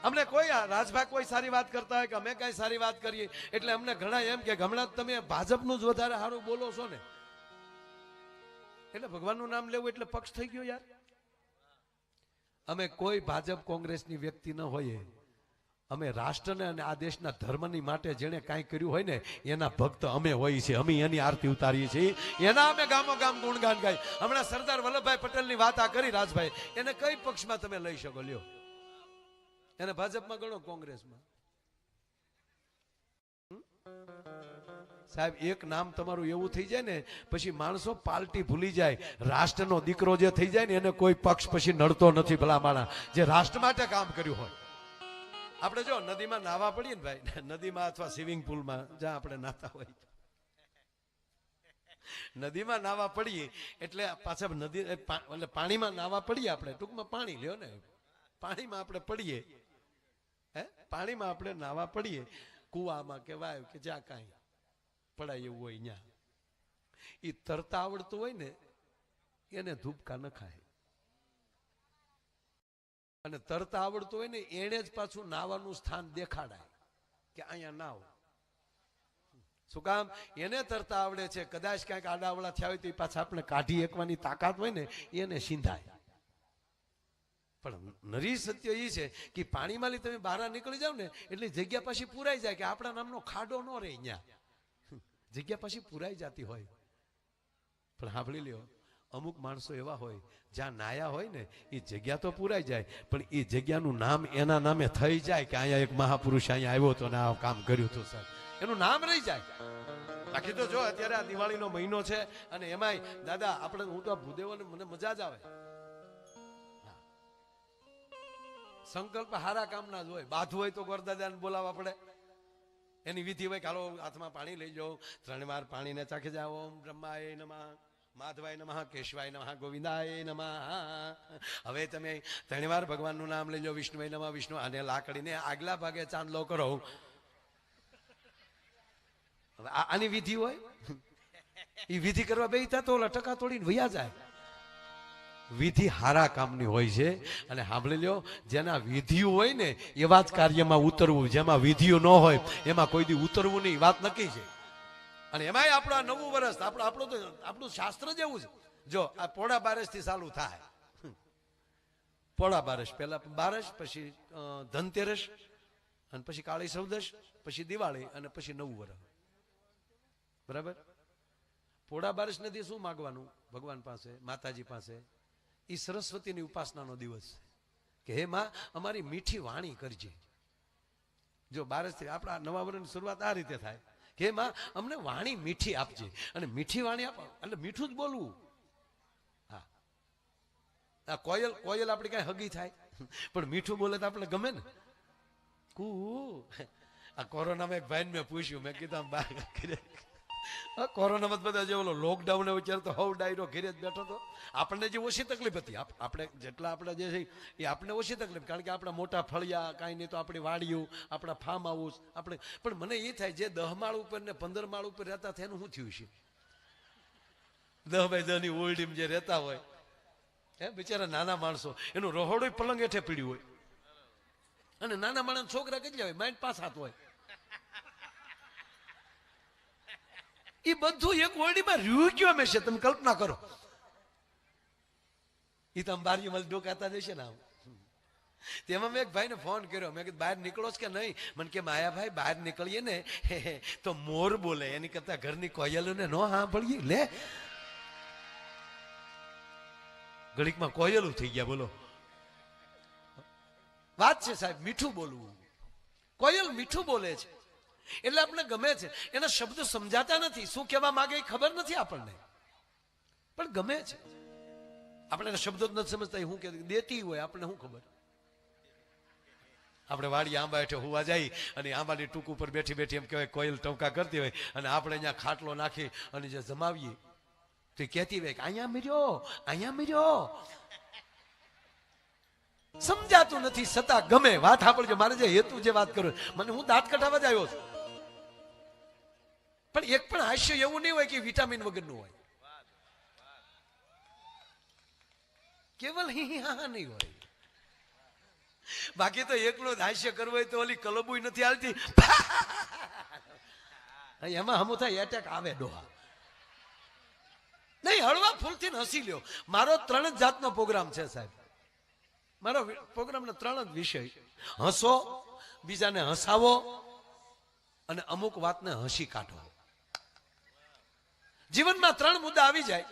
અમને કોઈ રાજભાઈ કોઈ સારી વાત કરતા હોય કે અમે કઈ સારી વાત કરીએ એટલે અમને ઘણા એમ કે હમણાં તમે ભાજપનું જ વધારે સારું બોલો છો ને, એટલે ભગવાનનું નામ લેવું એટલે પક્ષ થઈ ગયો યાર. અમે કોઈ ભાજપ કોંગ્રેસની વ્યક્તિ ન હોઈએ, અમે રાષ્ટ્રને અને આ દેશના ધર્મની માટે જેણે કાંઈ કર્યું હોય ને એના ભક્ત અમે હોઈએ છીએ. અમે એની આરતી ઉતારીએ છીએ, એના અમે ગામો ગામ ગુણગાન ગાય. હમણાં સરદાર વલ્લભભાઈ પટેલની વાત આ કરી રાજભાઈ, એને કઈ પક્ષમાં તમે લઈ શકો? લ્યો, એને ભાજપમાં ગણો, કોંગ્રેસમાં. સાહેબ એક નામ તમારું એવું થઈ જાય ને પછી માણસો પાર્ટી ભૂલી જાય. રાષ્ટ્રનો દીકરો જે થઈ જાય ને એને કોઈ પક્ષ પછી નડતો નથી. ભલા માણા જે રાષ્ટ્ર માટે કામ કર્યું હોય. આપણે જો નદીમાં નાવા પડીએ ને ભાઈ, નદીમાં અથવા સ્વિમિંગ પુલમાં જ્યાં આપણે નાતા હોય, નદીમાં નાવા પડીએ એટલે પાછા નદી એટલે પાણીમાં નાવા પડીએ આપણે, ટૂંકમાં પાણી લ્યો ને, પાણીમાં આપણે પડીએ, હે પાણીમાં આપણે નાવા પડીએ, કુવામાં કે વાવ કે જ્યાં કાંઈ પડાય એવું હોય ત્યાં, એ તરતા આવડતું હોય ને એને ધૂપકા ન ખાય, અને તરતા આવડતું હોય ને એને જ પાછું નાવાનું સ્થાન દેખાડાય કે અહીંયા નાવ. શું કામ? એને તરતા આવડે છે, કદાચ ક્યાંક આડાવડા થયા હોય તો એ પાછા આપણે કાઢી એકવાની તાકાત હોય ને એને સિંધાય. પણ નરી સત્ય એ છે કે પાણીમાંથી તમે બહાર નીકળી જાવ ને એટલે જગ્યા પાછી પૂરાઈ જાય કે આપણા નામનો ખાડો ન રહે. અહીંયા જગ્યા પાછી પૂરાઈ જતી હોય. પણ સાંભળી લ્યો, અમુક માણસો એવા હોય જ્યાં નાયા હોય ને એ જગ્યા તો પૂરાઈ જાય પણ એ જગ્યાનું નામ એના નામે થઈ જાય કે અહીંયા એક મહાપુરુષ અહીંયા આવ્યો હતો ને આ કામ કર્યું હતું સાહેબ, એનું નામ રહી જાય. બાકી તો જો અત્યારે આ દિવાળીનો મહિનો છે અને એમાંય દાદા આપણે, હું તો ભૂદેવોને મને મજા જ આવે. સંકલ્પ હારા કામના જ હોય. બાધું હોય તો ગોરદાદાને બોલાવવા પડે, એની વિધિ હોય, કાલો હાથમાં પાણી લઈ જાઓ, 3 વાર પાણીને ચાખી જાઓ. ઓમ બ્રહ્માય નમઃ, માધવાય નમઃ, કેશવાય નમઃ, ગોવિંદાય નમઃ. હવે તમે 3 વાર ભગવાનનું નામ લઈ જાઓ. વિષ્ણુય નમઃ, વિષ્ણુ. અને લાકડીને આગલા ભાગે ચાંદલો કરો. હવે આની વિધિ હોય, એ વિધિ કરવા બેઠા તો ઓલા ટકા તોડીને વયા જાય. વિધિ હારા કામની હોય છે. અને સાંભળી લ્યો, જેના વિધિઓ હોય ને એવા જ કાર્યમાં ઉતરવું, જેમાં વિધિઓ ન હોય એમાં કોઈ દી ઉતરવું નહીં, વાત નક્કી છે. અને એમાંય આપણું આ નવું વર્ષ આપણું શાસ્ત્ર જેવું છે. જો આ પોળા બારસ થી ચાલુ થાય. પોળા બારસ પહેલા બારસ, પછી ધનતેરસ, અને પછી કાળી ચૌદશ, પછી દિવાળી, અને પછી નવું વર્ષ. બરાબર? પોળા બારસ નથી શું માગવાનું ભગવાન પાસે, માતાજી પાસે? એ સરસ્વતીની ઉપાસનાનો દિવસ કે હે માં અમારી મીઠી વાણી કરજે. જો બારસથી આપણા નવા વર્ષની શરૂઆત આ રીતે થાય કે હે માં અમને વાણી મીઠી આપજે. અને મીઠી વાણી આપ એટલે મીઠું જ બોલવું. હા, આ કોયલ આપણી કઈ હગી થાય પણ મીઠું બોલે તો આપણે ગમે ને. આ કોરોનામાં એક ભાઈને મેં પૂછ્યું, મેં કીધું કોરોનામાં બધા જે ઓલો લોકડાઉન વિચાર તો હવ ડાયરો ઘેરે જ બેઠો હતો. આપણને જે ઓછી તકલીફ હતી, આપણે જેટલા આપણે જે છે એ આપણને ઓછી તકલીફ, કારણ કે આપણા મોટા ફળિયા, કાંઈ નહીં તો આપણી વાડીઓ, આપણા ફાર્મ હાઉસ આપણે. પણ મને એ થાય જે 10 માળ ઉપર ને 15 માળ ઉપર રહેતા થાય એનું શું થયું છે? 10 બાય 10 ની ઓરડીમાં જે રહેતા હોય હે બિચારા નાના માણસો, એનું રહોડું પલંગ હેઠે પીડ્યું હોય. અને નાના માણસ છોકરા કેટલા હોય? માઇન્ડ 5-7 હોય. એ બધું એક ઓરડીમાં રહ્યું ક્યો હંમેશા, તમે કલ્પના કરો. એ તમે બારીમાં ડોકાતા જશે ને આમ. તેમાં મેં એક ભાઈને ફોન કર્યો, મેં કીધું બહાર નીકળો જ કે નહીં? મને કે માયાભાઈ બહાર નીકળીએ ને તો મોર બોલે, એની કરતા ઘરની કોયલોને ન સાંભળીએ. લે ઘડીકમાં કોયલું થઈ ગયા. બોલો, વાત છે સાહેબ, મીઠું બોલવું. કોયલ મીઠું બોલે છે એટલે આપણે ગમે છે. એના શબ્દો સમજાતા નથી, શું કહેવા માંગે એ ખબર નથી આપણને, પણ ગમે છે. આપણે એના શબ્દો જ નથી સમજતા, શું કે દેતી હોય આપણને શું ખબર. આપણે વાડી આંબા હેઠે હોવા જાય અને આંબાની ટૂંક ઉપર બેઠી બેઠી એમ કહેવાય કોયલ ટંકા કરતી હોય, અને આપણે અહીંયા ખાટલો નાખી અને જે જમાવીએ તો કહેતી હોય કે અહીંયા mirયો, અહીંયા mirયો. સમજાતું નથી છતાં ગમે. વાત સાંભળજો, મારે જે હેતુ જે વાત કરું, મને હું દાંત કઢાવવા જ આવ્યો છું. પણ એક પણ હાસ્ય એવું નહીં હોય કે વિટામિન વગરનું હોય. કેવલ હી હા નહીં હોય. બાકી તો એકલો જ હાસ્ય કરવું હોય તો ઓલી કલબુય નથી હાલતી. એમાં હમું થાય એટેક આવે ડોહા. નહીં, હળવા ફૂલથી હસી લ્યો. મારો 3 જ જાતનો પ્રોગ્રામ છે સાહેબ. મારો પ્રોગ્રામનો 3 જ વિષય: હસો, બીજાને હસાવો અને અમુક વાતને હસી કાઢો. જીવનમાં 3 મુદ્દા આવી જાય: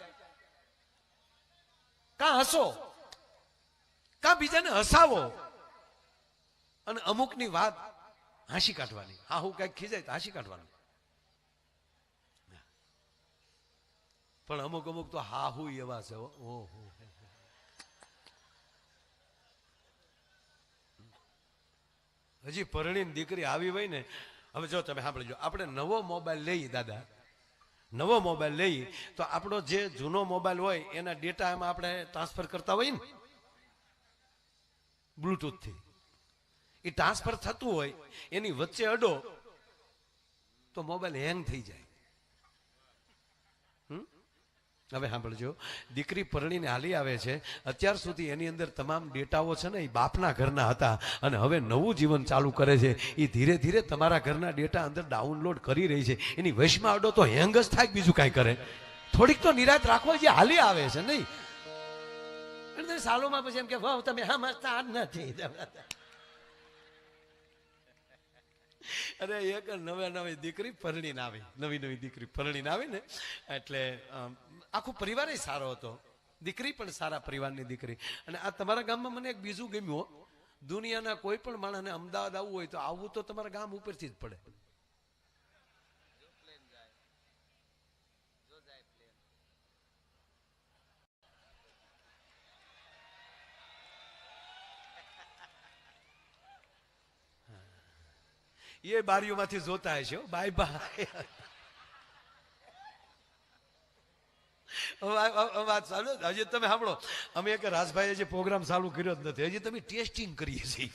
કાં હસો, કાં બીજાને હસાવો અને અમુકની વાત હાંસી કાઢવાની. હા, હું કઈક ખીજાય તો હાંસી કાઢવાનું. પણ અમુક તો હા હું એવા છે. ઓહો, હજી પરણીની દીકરી આવી હોય ને. હવે જો તમે સાંભળજો, આપણે નવો મોબાઈલ લઈએ દાદા, નવો મોબાઈલ લઈએ તો આપણો જે જૂનો મોબાઈલ હોય એના ડેટા એમાં આપણે ટ્રાન્સફર કરતા હોય ને બ્લુટૂથ થી, એ ટ્રાન્સફર થતું હોય, એની વચ્ચે અડો તો મોબાઈલ હેંગ થઈ જાય. હવે સાંભળજો, દીકરી પરણીને હાલી આવે છે, અત્યાર સુધી એની અંદર તમામ ડેટાઓ છે ને એ બાપના ઘરના હતા, અને હવે નવું જીવન ચાલુ કરે છે. એ ધીરે ધીરે તમારા ઘરના ડેટા અંદર ડાઉનલોડ કરી રહી છે. એની વશમાં અડો તો હેંગ જ થાય, બીજું કાંઈ કરે. થોડીક તો નિરાત રાખો, જે હાલી આવે છે નહીં. સાલોમાં પછી એમ કે વાહ તમે સમજતા નથી. અરે એક નવી દીકરી પરણીને આવી, નવી દીકરી પરણીને આવી ને એટલે આખો પરિવાર સારો હતો, દીકરી પણ સારા પરિવારની દીકરી. અને આ તમારા ગામમાં મને એક બીજું ગમ્યું, દુનિયાના કોઈ પણ માણસને અમદાવાદ આવવું હોય તો આવવું તો તમારા ગામ ઉપરથી જ પડે. એ બારીઓમાંથી જોતા હશે. Bye bye. વાત ચાલુ. હજી તમે સાંભળો, અમે એક રાજભાઈએ જે પ્રોગ્રામ ચાલુ કર્યો જ નથી, હજી તમે ટેસ્ટિંગ કરીએ છીએ.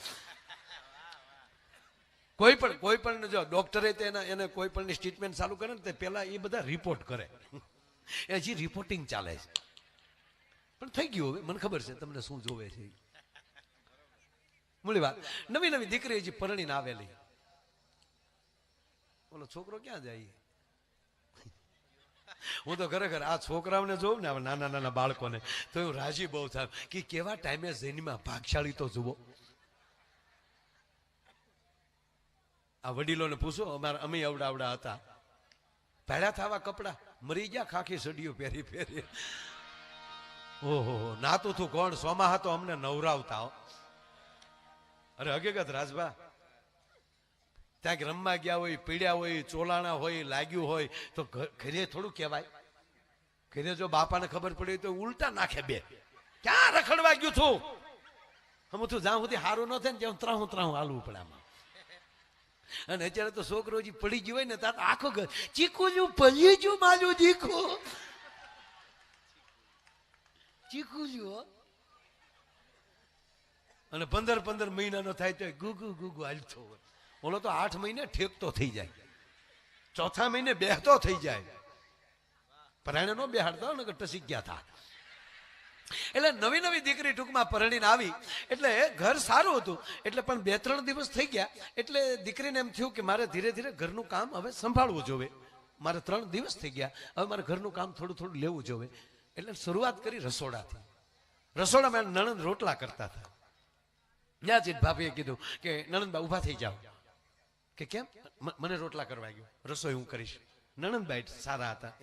કોઈ પણ જો ડોક્ટરે એને કોઈ પણ ટ્રીટમેન્ટ ચાલુ કરે ને તે પેલા એ બધા રિપોર્ટ કરે. હજી રિપોર્ટિંગ ચાલે છે, પણ થઈ ગયું. હવે મને ખબર છે તમને શું જોવે છે. મૂળી વાત, નવી દીકરી હજી પરણીને આવેલી. ઓલો છોકરો ક્યાં જાય? હું તો ખરેખર આ છોકરાઓને જોઉં ને, નાના બાળકોને, તો હું રાજી બહુ થાય કે કેવા ટાઈમે જન્મ્યા, ભાગશાળી તો જુઓ. આ વડીલોને પૂછો, અમે અવડા હતા, ભેડા થવા કપડા મરી ગયા, ખાખી સડીઓ પહેરી. ઓહો, નાતું તું કોણ? સોમાહા તો અમને નવરાવતા. અરે હકીકત રાજભા, ત્યાં રમવા ગયા હોય, પીડ્યા હોય, ચોલાણા હોય, લાગ્યું હોય તો ઘરે થોડું કહેવાય. ઘરે જો બાપાને ખબર પડી તો ઉલટા નાખે. બે ક્યાં રખડવા ગયું છું? હું તું જ્યાં સુધી સારું ન થાય ને ત્યાં ત્રાહું હાલવું પડે આમાં. અને અત્યારે તો છોકરો જે પડી ગયો હોય ને ત્યાં આખો ઘર ચીકું પલ્યું છું, માલું ચીકું છું. અને 15 મહિનાનો થાય તો ગુગુ હાલતો હોય. ઓલો તો 8 મહિને ઠેકતો થઈ જાય, 4થા મહિને બેહતો થઈ જાય. પરાણે નો બેહાડતા ને ટસી ગયા હતા. એટલે નવી દીકરી ટૂંકમાં પરણીને આવી એટલે ઘર સારું હતું. એટલે પણ 2-3 દિવસ થઈ ગયા એટલે દીકરીને એમ થયું કે મારે ધીરે ધીરે ઘરનું કામ હવે સંભાળવું જોવે. મારે 3 દિવસ થઈ ગયા, હવે મારે ઘરનું કામ થોડું લેવું જોવે. એટલે શરૂઆત કરી રસોડાથી. રસોડામાં નણંદ રોટલા કરતા હતા. ત્યાં જ ભાભીએ કીધું કે નણંદબા ઊભા થઈ જાઓ. કે કેમ? મને રોટલા કરવા ગયો, રસોઈ હું કરીશ. નણંદબાઈ સારા હતા,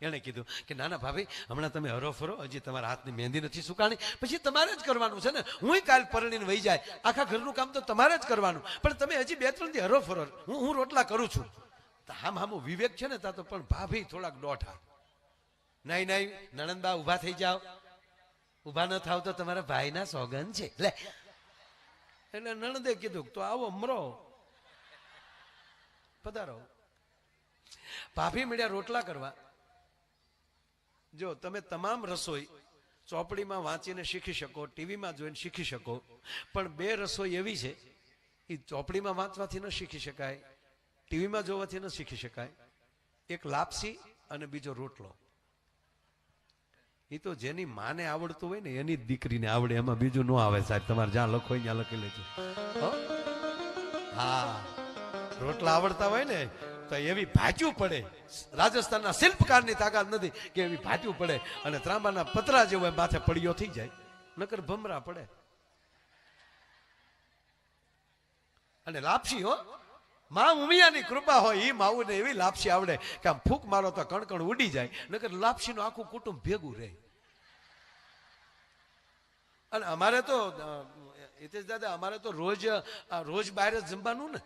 એણે કીધું કે નાના ભાભી હમણાં તમે હરોફરો, હજી તમારા હાથની મહેંદી નથી સુકાણી, પછી તમારે જ કરવાનું છે ને. હું કાલ પરણીને વહી જાય, આખા ઘરનું કામ તો તમારે જ કરવાનું, પણ તમે હજી 2-3 દી હરોફરો, હું રોટલા કરું છું. હામ વિવેક છે ને તા તો, પણ ભાભી થોડાક દોઢા. નહીં નણંદબા ઊભા થઈ જાઓ, ઊભા ન થાવ તો તમારા ભાઈના સોગન છે. લે એટલે નણંદે કીધું તો આવો મરો, પધારો. ભાભી મળ્યા રોટલા કરવા. જો તમે તમામ રસોઈ ચોપડીમાં વાંચીને શીખી શકો, ટીવીમાં જોઈને શીખી શકો, પણ 2 રસોઈ એવી છે એ ચોપડીમાં વાંચવાથી ન શીખી શકાય, ટીવીમાં જોવાથી ન શીખી શકાય. એક લાપસી અને બીજો રોટલો. એ તો જેની માને આવડતું હોય ને એની જ દીકરીને આવડે, એમાં બીજું ન આવે સાહેબ. તમારે જ્યાં લખો ત્યાં લખી લેજો. હા, રોટલા આવડતા હોય ને તો એવી ભાજવું પડે. રાજસ્થાનના શિલ્પકારની તાકાત નથી કે એવી ભાજવું પડે અને ત્રાંબાના પતરા જેવો માથે પડ્યો થઈ જાય, નકર ભમરા પડે. અને લાપસી હો, માં ઉમિયાની કૃપા હોય એ માવું ને એવી લાપસી આવડે કે આમ ફૂક મારો તો કણકણ ઉડી જાય, નકર લાપસીનું આખું કુટુંબ ભેગું રહે. અને અમારે તો હિતેશ દાદા, અમારે તો રોજ બહાર જ જમવાનું ને.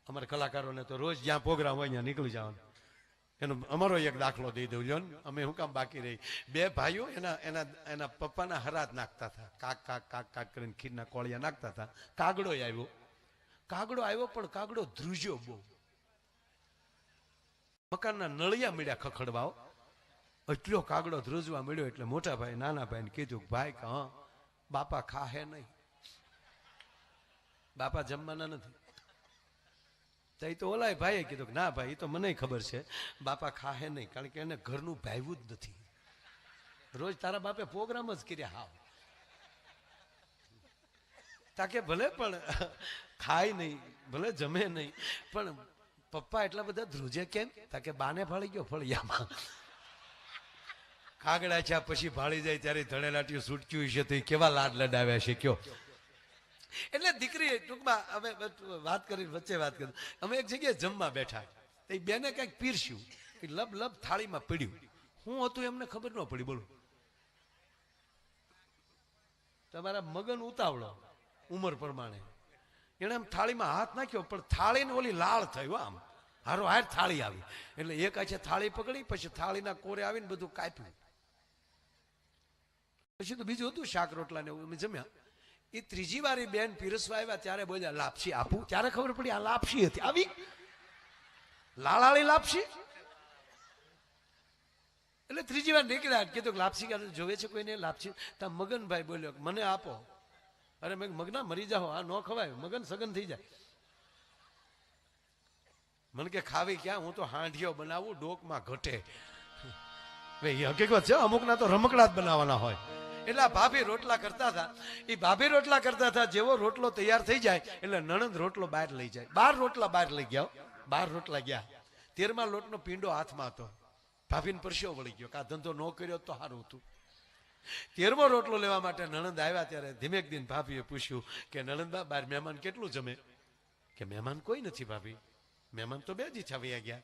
અમારા કલાકારોને તો રોજ જ્યાં પ્રોગ્રામ હોય ત્યાં નીકળી જવાનું. એનો અમારો એક દાખલો દઈ દઉં લ્યો ને. અમે શું કામ બાકી રહી, બે ભાઈઓ એના પપ્પાના હરાત નાખતા હતા. કાક કાક કાક કાક કરીને ખીરના કોળિયા નાખતા હતા. કાગડો આવ્યો પણ કાગડો ધ્રુજ્યો બહુ. મકાનના નળિયા મળ્યા ખખડવાઓ. એટલો કાગડો ધ્રુજવા મળ્યો એટલે મોટા ભાઈ નાના ભાઈને કીધું, ભાઈ કે હા બાપા ખાહે નહીં, બાપા જમવાના નથી. તો ઓલા ભાઈએ કીધું કે ના ભાઈ, એ તો મને ખબર છે બાપા ખાહે નહીં, કારણ કે એને ઘરનું ભાવ્યું જ નથી. રોજ તારા બાપે પ્રોગ્રામ જ કર્યા. હાવ તાકે ભલે પણ ખાય નહીં, ભલે જમે નહીં, પણ પપ્પા એટલા બધા ધ્રુજે કેમ? તાકે બાને ફાળી ગયો ફળિયામાં. કાગડા છે પછી ભાળી જાય ત્યારે ધણેલાટીઓ છૂટક્યું છે તો એ કેવા લાડ લડાવ્યા છે કયો. એટલે દીકરી ટૂંકમાં અમે વાત કરી, વચ્ચે વાત કરી. અમે એક જગ્યાએ જમવા બેઠા, એ બેને કંઈક પીરસ્યું, લબ લબ થાળીમાં પડ્યું. હું હતું એમને ખબર ન પડી. બોલો, તમારા મગન ઉતાવળો ઉંમર પ્રમાણે એને આમ થાળીમાં હાથ નાખ્યો, પણ થાળીને ઓલી લાળ થઈ. આમ હારો હાર થાળી આવી એટલે એક આછે થાળી પકડી, પછી થાળીના કોરે આવીને બધું કાપ્યું. પછી તો બીજું હતું શાક રોટલા ને એવું અમે જમ્યા. એ ત્રીજી વાર બેન પીરસવા આવ્યા ત્યારે બોલ્યા લાપસી આપું. ત્યારે ખબર પડી આ લાપસી હતી. આવી લાળાળી લાપસી. એટલે ત્રીજી વાર નીકળ્યા, કીધું કે લાપસી જોવે છે કોઈને લાપસી? તા મગનભાઈ બોલ્યો મને આપો. અરે મેં મગના મરી જાઓ, આ ન ખવાય, મગન સગન થઈ જાય. મને કે ખાવી ક્યાં, હું તો હાંડિયો બનાવું, ડોકમાં ઘટે. ભાઈ હકીકત છે, અમુકના તો રમકડા જ બનાવવાના હોય. એટલે ભાભી રોટલા કરતા હતા. એ ભાભી રોટલા કરતા હતા, જેવો રોટલો તૈયાર થઈ જાય એટલે નણંદ રોટલો બહાર લઈ જાય. 12 રોટલા બહાર લઈ ગયા, 12 રોટલા ગયા. 13મા લોટનો પીંડો હાથમાં હતો. ભાભીને પરસ્યો વળી ગયો કે આ ધંધો ન કર્યો તો સારું હતું. 13મો રોટલો લેવા માટે નણંદ આવ્યા ત્યારે ધીમેક દિન ભાભીએ પૂછ્યું કે નણંદબા બહાર મહેમાન કેટલું જમે? કે મહેમાન કોઈ નથી ભાભી, મહેમાન તો 2 જ આવી ગયા.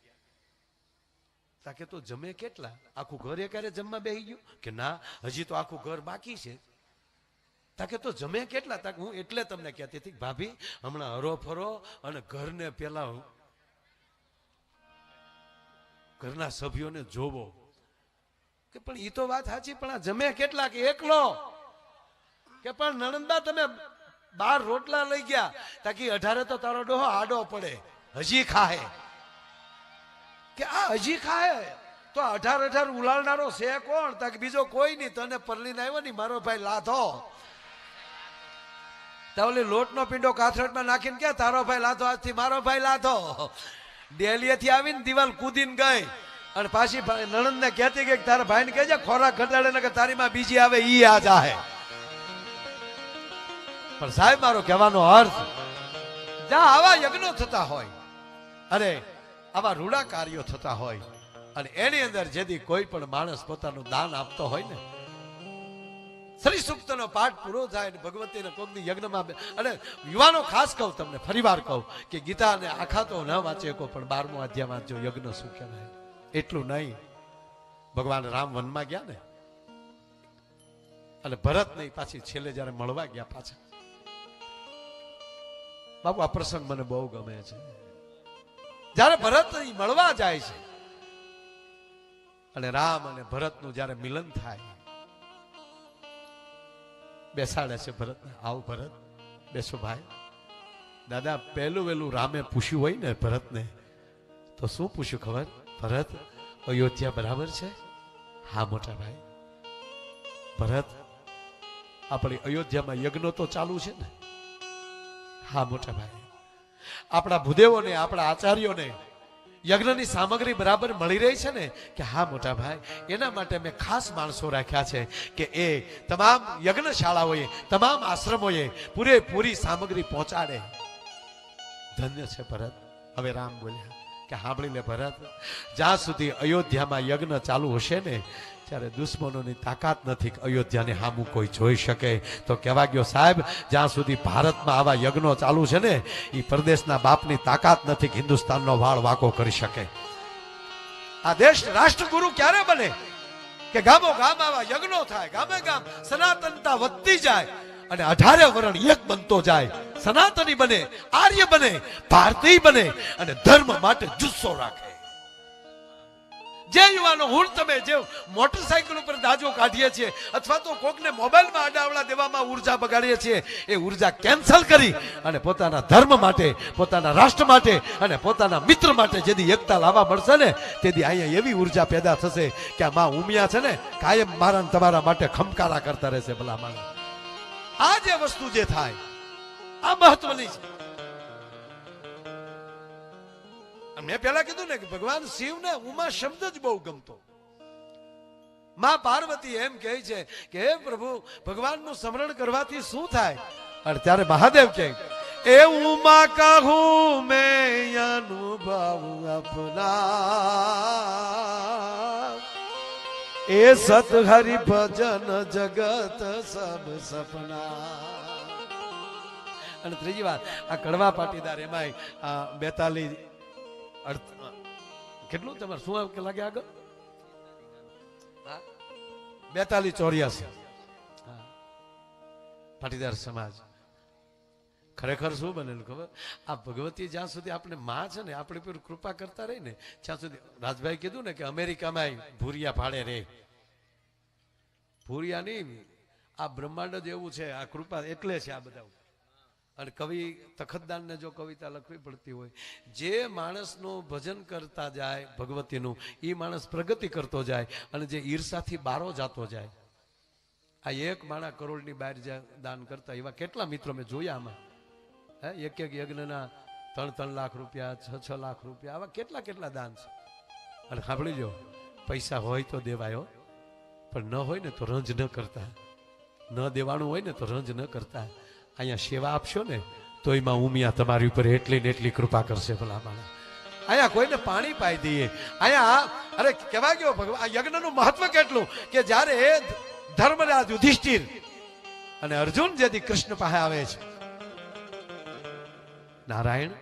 તાકે તો જમે કેટલા? આખું ઘર એકારે જમવા બેસી ગયું? કે ના, હજી તો આખું ઘર બાકી છે. તાકે તો જમે કેટલા? તાકે હું એટલે તમને કહેતી હતી ભાભી હમણાં હરો ફરો અને ઘરને પેલા ઘરના સભ્યોને જોવો. કે પણ એ તો વાત સાચી, પણ આ જમે કેટલા? કે એકલો. કે પણ નણંદબા તમે 12 રોટલા લઈ ગયા, તાકી 18 તો તારો ડોહો આડો પડે, હજી ખાહે. કે આ હજી ખાય તો 18 ઉલાળનારો છે કોણ? તાકે બીજો કોઈ નહીં, તને પરલીને આવ્યો ને મારો ભાઈ લાધો. તાવલી લોટનો પીંડો કાથરટમાં નાખીને કે તારો ભાઈ લાધો, આજથી મારો ભાઈ લાધો. ડેલીએથી આવીને દિવાલ કૂદીને ગઈ અને પાછી નણંદને કહેતી કે તારા ભાઈને કહેજે ખોરાક ઘટાડે ને કે તારી માં બીજી આવે ઈ આ જાહે. પણ સાહેબ મારો કહેવાનો અર્થ, જ્યાં આવા યજ્ઞો થતા હોય, અરે આવા રૂડા કાર્યો થતા હોય, અને એની અંદર જેથી કોઈ પણ માણસ પોતાનું દાન આપતો હોય ને, શ્રી સૂક્તનો પાઠ પૂરો થાય ને ભગવતીના કોકની યજ્ઞમાં, અને યુવાનો ખાસ કહું તમને, ફરીવાર કહું કે ગીતાને આખા તો ન વાંચે કો, પણ 12મો અધ્યાય વાંચજો. યજ્ઞ શું કહેવાય એટલું નહીં. ભગવાન રામ વનમાં ગયા ને, અને ભરત નહીં, પાછી છેલ્લે જયારે મળવા ગયા પાછા, બાપુ આ પ્રસંગ મને બહુ ગમે છે. જયારે ભરત મળવા જાય છે અને રામ અને ભરતનું જયારે મિલન થાય, બેસાડે છે ભરતને, આવ ભરત બેસો ભાઈ. દાદા પહેલું વહેલું રામે પૂછ્યું હોય ને ભરતને, તો શું પૂછ્યું ખબર? ભરત અયોધ્યા બરાબર છે? હા મોટા ભાઈ. ભરત આપણી અયોધ્યામાં યજ્ઞ તો ચાલુ છે ને? હા મોટા ભાઈ. આપણા ભૂદેવોને, આપણા આચાર્યોને યજ્ઞની સામગ્રી બરાબર મળી રહી છે ને? કે હા મોટા ભાઈ, એના માટે મેં ખાસ માણસો રાખ્યા છે કે એ તમામ યજ્ઞશાળાઓએ, તમામ આશ્રમોએ પૂરેપૂરી સામગ્રી પહોંચાડે. ધન્ય છે ભરત. હવે રામ બોલ્યા કે સાંભળી લે ભરત, જ્યાં સુધી અયોધ્યામાં યજ્ઞ ચાલુ હશે ને ત્યારે દુશ્મનોની તાકાત નથી કે અયોધ્યાને સામું કોઈ જોઈ શકે. તો કહેવા ગયો સાહેબ, જ્યાં સુધી ભારતમાં આવા યજ્ઞો ચાલુ છે ને એ પરદેશના બાપની તાકાત નથી કે હિન્દુસ્તાનનો વાળ વાંકો કરી શકે. આ દેશ રાષ્ટ્રગુરુ ક્યારે બને કે ગામો ગામ આવા યજ્ઞો થાય, ગામે ગામ સનાતનતા વધતી જાય અને 18 વરણ એક બનતો જાય, સનાતની બને, આર્ય બને, ભારતીય બને અને ધર્મ માટે જુસ્સો રાખે. જે યુવાનો હું તમે જે મોટરસાયકલ ઉપર દાજો કાઢીએ છીએ અથવા તો કોકને મોબાઈલમાં આડાવડા દેવામાં ઉર્જા બગાડીએ છીએ, એ ઉર્જા કેન્સલ કરી અને પોતાના ધર્મ માટે, પોતાના રાષ્ટ્ર માટે અને પોતાના મિત્ર માટે જેથી એકતા લાવવા મળશે ને તેથી અહીંયા એવી ઉર્જા પેદા થશે કે આ માં ઉમિયા છે ને કાયમ મારા તમારા માટે ખમકારા કરતા રહેશે. ભલા માણસ, આ જે વસ્તુ જે થાય આ મહત્વની છે. મેં પેલા કીધું ને કે ભગવાન શિવને ઉમા શબ્દ જ બહુ ગમતો. માં પાર્વતી એમ કહે છે કે હે પ્રભુ, ભગવાનનું સ્મરણ કરવાથી શું થાય? અને ત્યારે મહાદેવ કહે એ ઉમા કહું મેં અનુભવ અપના, એ સત હરિ ભજન જગત સબ સપના. અને ત્રીજી વાત, આ કડવા પાટીદાર એમાંય 42 કેટલું તમારે શું લાગે આગળ? 42-84 પાટીદાર સમાજ. ખરેખર શું બનેલું ખબર? આ ભગવતી જ્યાં સુધી આપણે માં છે ને આપણી પર કૃપા કરતા રહી ને ત્યાં સુધી, રાજભાઈ કીધું ને કે અમેરિકામાં ભૂરિયા ભાડે રે. ભૂરિયા નહીં, આ બ્રહ્માંડ જ એવું છે. આ કૃપા એટલે છે આ બધા. અને કવિ તખતદાનને જો કવિતા લખવી પડતી હોય, જે માણસનું ભજન કરતા જાય ભગવતીનું, એ માણસ પ્રગતિ કરતો જાય અને જે ઈર્ષાથી બારો જાતો જાય. આ એક માણા કરોડની બહાર દાન કરતા એવા કેટલા મિત્રો મેં જોયા આમાં. એક યજ્ઞના 3-3 લાખ રૂપિયા, 6-6 લાખ રૂપિયા, આવા કેટલા દાન છે. અને સાંભળી લો, પૈસા હોય તો દેવાયો, પણ ન હોય ને તો રંજ ન કરતા. ન દેવાનું હોય ને તો રંજ ન કરતા. અહીંયા સેવા આપશો ને તો એમાં ઉમિયા તમારી ઉપર એટલી ને એટલી કૃપા કરશે. ભલા માણસ, અહીંયા કોઈને પાણી પાઈ દઈએ. અહીંયા અરે કહેવા ગયો ભગવાન યજ્ઞનું મહત્વ કેટલું કે જ્યારે ધર્મરાજ યુધિષ્ઠિર અને અર્જુન જેથી કૃષ્ણ પાસે આવે છે, નારાયણ,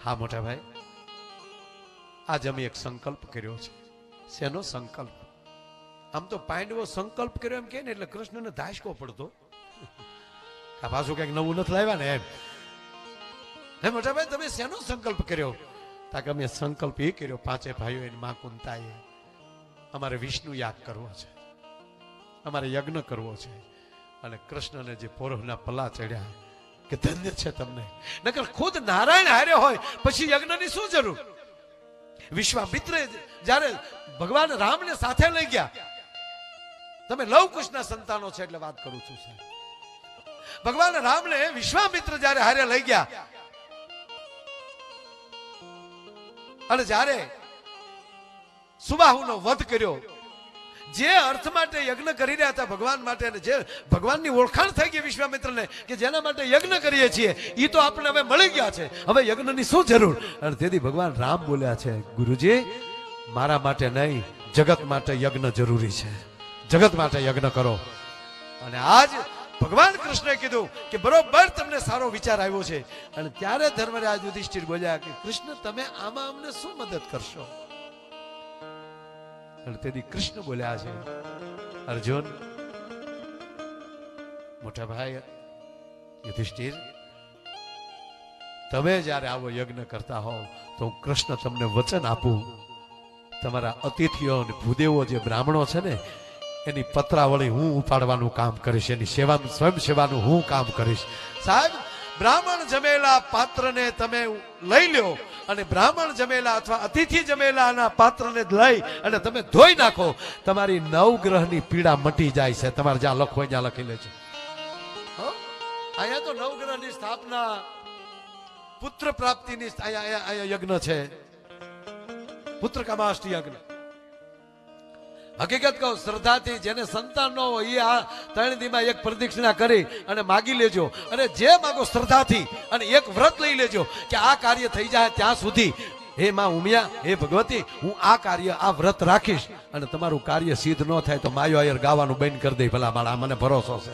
હા મોટા ભાઈ, આજ અમે એક સંકલ્પ કર્યો છે. શેનો સંકલ્પ? આમ તો પાંડવો સંકલ્પ કર્યો એમ કે ને એટલે કૃષ્ણને ધાસકો પડતો. આ પાછું કઈક નવું નથી લાવ્યા ને એમ. હે મોટા ભાઈ, તમે શેનો સંકલ્પ કર્યો? તાકે અમે સંકલ્પ એ કર્યો, 5 ભાઈઓ એની માં કુંતાએ, અમારે વિષ્ણુ યાગ કરવો છે, અમારે યજ્ઞ કરવો છે. અને કૃષ્ણને જે પોરહના પલા ચડ્યા કે ધન્ય છે તમને. નકર ખુદ નારાયણ હારે હોય પછી યજ્ઞની શું જરૂર? વિશ્વામિત્રે જ્યારે ભગવાન રામને સાથે લઈ ગયા, તમે લવકુશના સંતાનો છે એટલે વાત કરું છું સાહેબ. ભગવાન રામને વિશ્વામિત્ર જ્યારે હારે લઈ ગયા અને જ્યારે સુબાહુનો વધ કર્યો, જે અર્થ માટે યજ્ઞ કરી રહ્યા હતા ભગવાન માટે, અને જે ભગવાનની ઓળખાણ થઈ ગઈ વિશ્વામિત્રને કે જેના માટે યજ્ઞ કરીએ છીએ એ તો આપણે હવે મળી ગયા છે, હવે યજ્ઞની શું જરૂર? અને તેથી ભગવાન રામ બોલ્યા છે, ગુરુજી મારા માટે નહીં, જગત માટે યજ્ઞ જરૂરી છે, જગત માટે યજ્ઞ કરો. અને આજ ભગવાન કૃષ્ણએ કીધું કે બરોબર તમને સારો વિચાર આવ્યો છે. અને ત્યારે ધર્મરાજ યુધિષ્ઠિર બોલ્યા કે કૃષ્ણ તમે આમાં અમને શું મદદ કરશો? અને તેથી કૃષ્ણ બોલ્યા છે, અર્જુન, મોટા ભાઈ યુધિષ્ઠિર, તમે જ્યારે આવો યજ્ઞ કરતા હોવ તો હું કૃષ્ણ તમને વચન આપું, તમારા અતિથિઓ અને ભૂદેવો જે બ્રાહ્મણો છે ને એની પત્રાવળી હું ઉપાડવાનું કામ કરીશ, એની સેવાનું, સ્વયં સેવાનું હું કામ કરીશ. સાહેબ, બ્રાહ્મણ જમેલા પાત્રને તમે લઈ લ્યો અને બ્રાહ્મણ જમેલા અથવા અતિથિ જમેલાના પાત્રને લઈ અને તમે ધોઈ નાખો, તમારી નવગ્રહની પીડા મટી જાય છે. તમારે જ્યાં લખો ત્યાં લખી લેજો. અહીંયા તો નવગ્રહની સ્થાપના પુત્ર પ્રાપ્તિની અહીંયા યજ્ઞ છે, પુત્ર કામાષ્ટી યજ્ઞ. હકીકત કહું, શ્રદ્ધાથી જેને સંતાન ન હોય એ આ 3 દીમાં એક પ્રદક્ષિણા કરી અને માગી લેજો. અને જે માગો શ્રદ્ધાથી અને એક વ્રત લઈ લેજો કે આ કાર્ય થઈ જાય ત્યાં સુધી હે માં ઉમિયા, હે ભગવતી, હું આ કાર્ય આ વ્રત રાખીશ. અને તમારું કાર્ય સિદ્ધ ન થાય તો માયો આયર ગાવાનું બંધ કરી દે. ભલા માળા, મને ભરોસો છે.